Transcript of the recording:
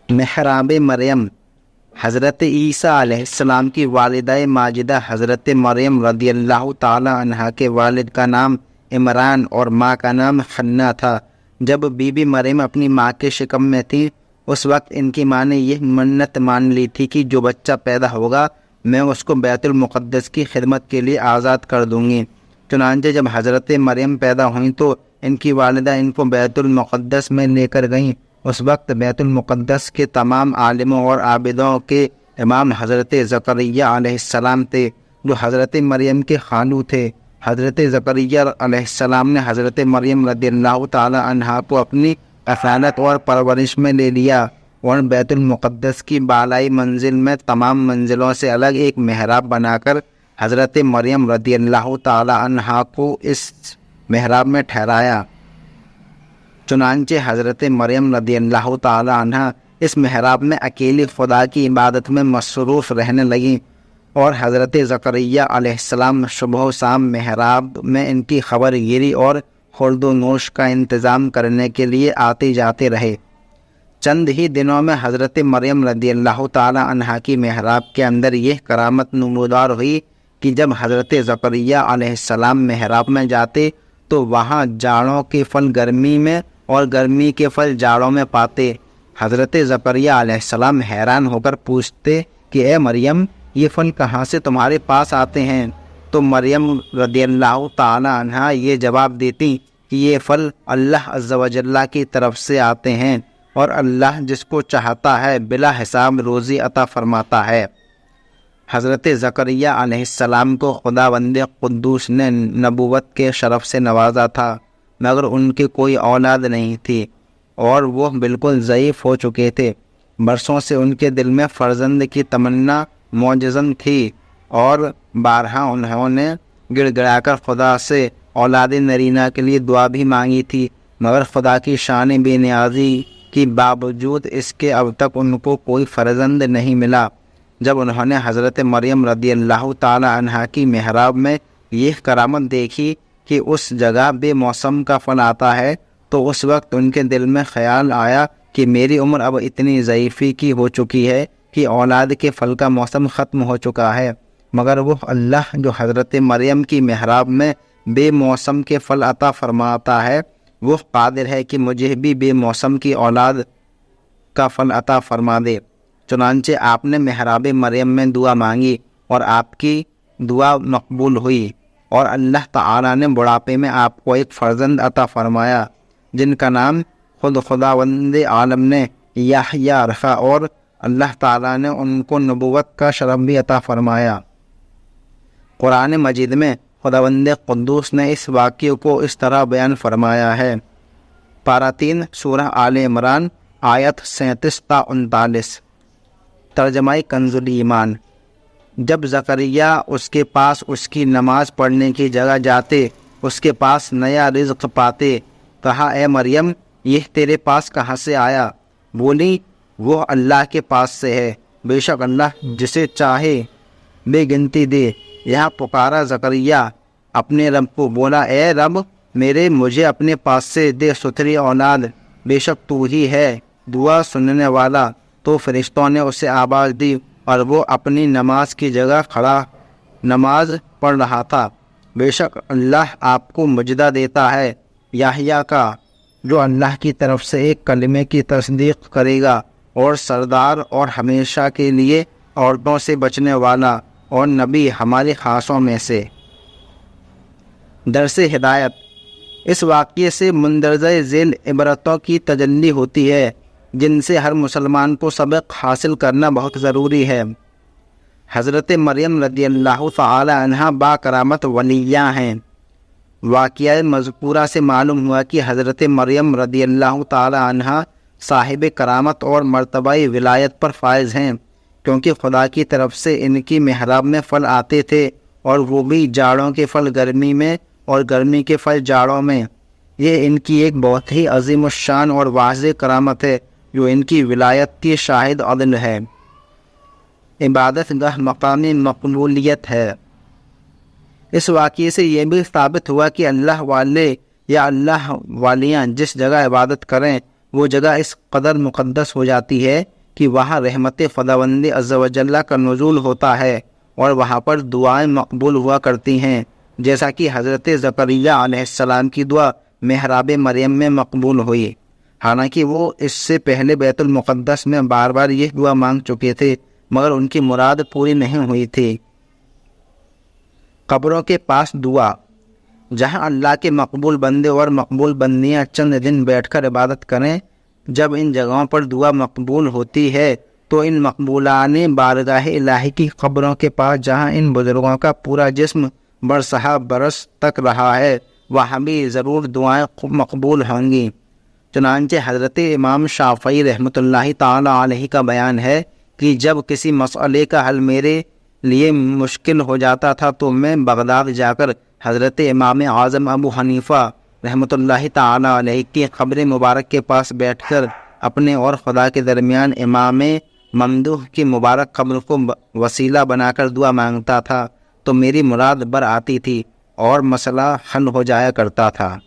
محراب مریم حضرت عیسیٰ علیہ السلام کی والدہ ماجدہ حضرت مریم رضی اللہ تعالی عنہا کے والد کا نام عمران اور ماں کا نام حنہ تھا۔ جب بی بی مریم اپنی ماں کے شکم میں تھی، اس وقت ان کی ماں نے یہ منت مان لی تھی کہ جو بچہ پیدا ہوگا میں اس کو بیت المقدس کی خدمت کے لیے آزاد کر دوں گی۔ چنانچہ جب حضرت مریم پیدا ہوئیں تو ان کی والدہ ان کو بیت المقدس میں لے کر گئیں۔ اس وقت بیت المقدس کے تمام عالموں اور عابدوں کے امام حضرت زکریہ علیہ السلام تھے، جو حضرت مریم کے خالو تھے۔ حضرت زکریہ علیہ السلام نے حضرت مریم رضی اللہ تعالی عنہا کو اپنی کفالت اور پرورش میں لے لیا اور بیت المقدس کی بالائی منزل میں تمام منزلوں سے الگ ایک محراب بنا کر حضرت مریم رضی اللہ تعالی عنہا کو اس محراب میں ٹھہرایا۔ چنانچہ حضرت مریم رضی اللہ تعالی عنہا اس محراب میں اکیلی خدا کی عبادت میں مصروف رہنے لگیں، اور حضرت زکریہ علیہ السلام صبح و شام محراب میں ان کی خبر گیری اور خورد و نوش کا انتظام کرنے کے لیے آتے جاتے رہے۔ چند ہی دنوں میں حضرت مریم رضی اللہ تعالی عنہا کی محراب کے اندر یہ کرامت نمودار ہوئی کہ جب حضرت زکریہ علیہ السلام محراب میں جاتے تو وہاں جاڑوں کے پھل گرمی میں اور گرمی کے پھل جاڑوں میں پاتے۔ حضرت زکریہ علیہ السلام حیران ہو کر پوچھتے کہ اے مریم، یہ پھل کہاں سے تمہارے پاس آتے ہیں؟ تو مریم رضی اللہ تعالی عنہا یہ جواب دیتی کہ یہ پھل اللہ عز و جل کی طرف سے آتے ہیں، اور اللہ جس کو چاہتا ہے بلا حساب روزی عطا فرماتا ہے۔ حضرت زکریہ علیہ السلام کو خداوند قدوس نے نبوت کے شرف سے نوازا تھا، مگر ان کی کوئی اولاد نہیں تھی اور وہ بالکل ضعیف ہو چکے تھے۔ برسوں سے ان کے دل میں فرزند کی تمنا معجزن تھی، اور بارہا انہوں نے گڑ گڑا کر خدا سے اولاد نرینہ کے لیے دعا بھی مانگی تھی، مگر خدا کی شان بے نیازی کے باوجود اس کے اب تک ان کو کوئی فرزند نہیں ملا۔ جب انہوں نے حضرت مریم رضی اللہ تعالی عنہا کی محراب میں یہ کرامت دیکھی کہ اس جگہ بے موسم کا پھل آتا ہے، تو اس وقت ان کے دل میں خیال آیا کہ میری عمر اب اتنی ضعیفی کی ہو چکی ہے کہ اولاد کے پھل کا موسم ختم ہو چکا ہے، مگر وہ اللہ جو حضرت مریم کی محراب میں بے موسم کے پھل عطا فرماتا ہے، وہ قادر ہے کہ مجھے بھی بے موسم کی اولاد کا پھل عطا فرما دے۔ چنانچہ آپ نے محراب مریم میں دعا مانگی اور آپ کی دعا مقبول ہوئی، اور اللہ تعالیٰ نے بڑھاپے میں آپ کو ایک فرزند عطا فرمایا جن کا نام خود خداوند عالم نے یحییٰ رکھا، اور اللہ تعالیٰ نے ان کو نبوت کا شرف بھی عطا فرمایا۔ قرآن مجید میں خداوند قدوس نے اس واقعے کو اس طرح بیان فرمایا ہے۔ پارہ 3 سورہ آل عمران آیت 37 تا 39۔ ترجمہ کنز الایمان۔ جب زکریہ اس کے پاس اس کی نماز پڑھنے کی جگہ جاتے، اس کے پاس نیا رزق پاتے، کہا اے مریم، یہ تیرے پاس کہاں سے آیا؟ بولی وہ اللہ کے پاس سے ہے، بے شک اللہ جسے چاہے بے گنتی دے۔ یہاں پکارا زکریہ اپنے رب کو، بولا اے رب میرے، مجھے اپنے پاس سے دے ستھری اولاد، بے شک تو ہی ہے دعا سننے والا۔ تو فرشتوں نے اسے آواز دی اور وہ اپنی نماز کی جگہ کھڑا نماز پڑھ رہا تھا۔ بے شک اللہ آپ کو مجدہ دیتا ہے یحییٰ کا، جو اللہ کی طرف سے ایک کلمے کی تصدیق کرے گا، اور سردار اور ہمیشہ کے لیے عورتوں سے بچنے والا، اور نبی ہمارے خاصوں میں سے۔ درس ہدایت۔ اس واقعے سے مندرجہ ذیل عبرتوں کی تجلی ہوتی ہے جن سے ہر مسلمان کو سبق حاصل کرنا بہت ضروری ہے۔ حضرت مریم رضی اللہ تعالی عنہا با کرامت ولیہ ہیں۔ واقعہ مذکورہ سے معلوم ہوا کہ حضرت مریم رضی اللہ تعالی عنہا صاحب کرامت اور مرتبہ ولایت پر فائز ہیں، کیونکہ خدا کی طرف سے ان کی محراب میں پھل آتے تھے، اور وہ بھی جاڑوں کے پھل گرمی میں اور گرمی کے پھل جاڑوں میں۔ یہ ان کی ایک بہت ہی عظیم الشان اور واضح کرامت ہے جو ان کی ولایت کی شاہد عدل ہے۔ عبادت گاہ مقامی مقبولیت ہے۔ اس واقعے سے یہ بھی ثابت ہوا کہ اللہ والے یا اللہ والیاں جس جگہ عبادت کریں وہ جگہ اس قدر مقدس ہو جاتی ہے کہ وہاں رحمت خداوند عز و جل کا نزول ہوتا ہے اور وہاں پر دعائیں مقبول ہوا کرتی ہیں، جیسا کہ حضرت زکریا علیہ السلام کی دعا محراب مریم میں مقبول ہوئی، حالانکہ وہ اس سے پہلے بیت المقدس میں بار بار یہ دعا مانگ چکے تھے مگر ان کی مراد پوری نہیں ہوئی تھی۔ قبروں کے پاس دعا، جہاں اللہ کے مقبول بندے اور مقبول بندیاں چند دن بیٹھ کر عبادت کریں، جب ان جگہوں پر دعا مقبول ہوتی ہے تو ان مقبولان بارگاہ الہی کی قبروں کے پاس جہاں ان بزرگوں کا پورا جسم برسہ برس تک رہا ہے وہاں بھی ضرور دعائیں مقبول ہوں گی۔ چنانچہ حضرت امام شافعی رحمۃ اللہ تعالی علیہ کا بیان ہے کہ جب کسی مسئلے کا حل میرے لیے مشکل ہو جاتا تھا تو میں بغداد جا کر حضرت امام اعظم ابو حنیفہ رحمۃ اللہ تعالی علیہ کی قبر مبارک کے پاس بیٹھ کر اپنے اور خدا کے درمیان امام ممدوح کی مبارک قبر کو وسیلہ بنا کر دعا مانگتا تھا تو میری مراد بر آتی تھی اور مسئلہ حل ہو جایا کرتا تھا۔